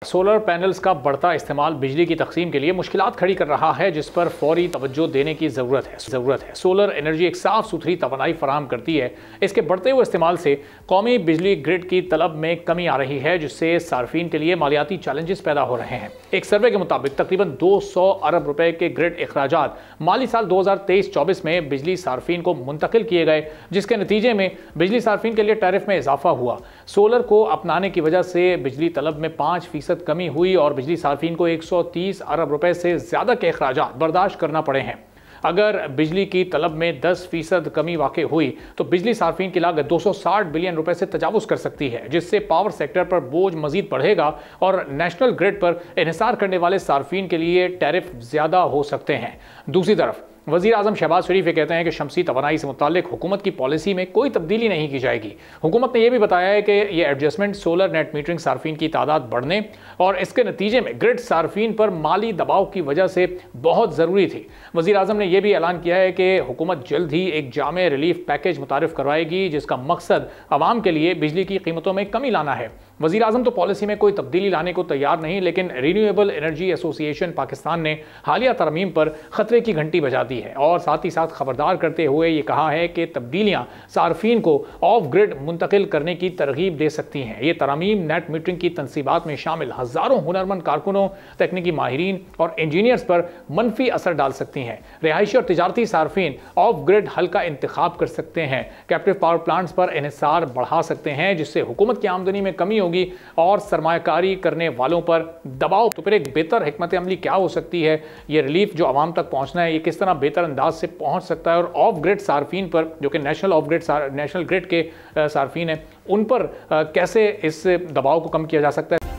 Solar panels का बढ़ता इस्तेमाल बिजली की तकसीम के लिए मुश्किलात खड़ी कर रहा है, जिस पर फौरी तवज्जो देने की ज़रूरत है। सोलर एनर्जी एक साफ सुथरी तवानाई फराहम करती है। इसके बढ़ते हुए इस्तेमाल से कौमी बिजली ग्रिड की तलब में कमी आ रही है, जिससे सार्फिन के लिए मालियाती चैलेंजेस पैदा हो रहे हैं। एक सर्वे के मुताबिक तकरीबन 200 अरब रुपए के ग्रिड अखराजात माली साल 2023-24 में बिजली सार्फिन को मुंतकिल किए गए, जिसके नतीजे में बिजली सार्फिन के लिए टैरिफ में इजाफा हुआ। सोलर को अपनाने की वजह से बिजली तलब में 5% कमी हुई और बिजली सार्फिन को 130 अरब रुपए से ज्यादा के अखराजात बर्दाश्त करना पड़े हैं। अगर बिजली की तलब में 10% कमी वाक़ई हुई तो बिजली सार्फिन की लागत 260 बिलियन रुपए से तजावुज कर सकती है, जिससे पावर सेक्टर पर बोझ मजीद बढ़ेगा और नेशनल ग्रिड पर इन्हिसार करने वाले सार्फिन के लिए टैरिफ ज्यादा हो सकते हैं। दूसरी तरफ वज़ीर आज़म शहबाज शरीफ ये कहते हैं कि शमसी तवानाई से मुताल्लिक हुकूमत की पॉलिसी में कोई तब्दीली नहीं की जाएगी। हुकूमत ने यह भी बताया है कि ये एडजस्टमेंट सोलर नेट मीटरिंग सार्फिन की तादाद बढ़ने और इसके नतीजे में ग्रिड सार्फिन पर माली दबाव की वजह से बहुत ज़रूरी थी। वज़ीर आज़म ने यह भी ऐलान किया है कि हुकूमत जल्द ही एक जामे रिलीफ पैकेज मुतारिफ करवाएगी, जिसका मकसद आवाम के लिए बिजली की कीमतों में कमी लाना है। वज़ीर आज़म तो पॉलिसी में कोई तब्दीली लाने को तैयार नहीं, लेकिन रिन्यूएबल एनर्जी एसोसिएशन पाकिस्तान ने हालिया तरमीम पर खतरे की घंटी बजा दी है और साथ ही साथ खबरदार करते हुए ये कहा है कि तब्दीलियां सार्फिन को ऑफ ग्रिड मुंतकिल करने की तरगीब दे सकती हैं। ये तरमीम नेट मीटरिंग की तनसीबात में शामिल हज़ारों हुनरमंद कारकुनों, तकनीकी माहिरीन और इंजीनियर्स पर मनफी असर डाल सकती हैं। रिहायशी और तिजारती सार्फिन ऑफ ग्रिड हल का इंतखाब कर सकते हैं, कैप्टिव पावर प्लांट्स पर इन्हिसार बढ़ा सकते हैं, जिससे हुकूमत की आमदनी में कमी होगी और सरमायाकारी करने वालों पर दबाव। तो फिर एक बेहतर हिकमत अमली क्या हो सकती है? ये रिलीफ जो आवाम तक पहुंचना है, ये किस तरह बेहतर अंदाज से पहुंच सकता है और ऑफ ग्रिड सार्फिन पर, जो कि नेशनल ग्रिड के सार्फिन है, उन पर कैसे इस दबाव को कम किया जा सकता है?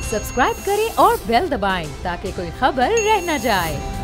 सब्सक्राइब करें और बेल दबाएं ताकि कोई खबर रह न जाए।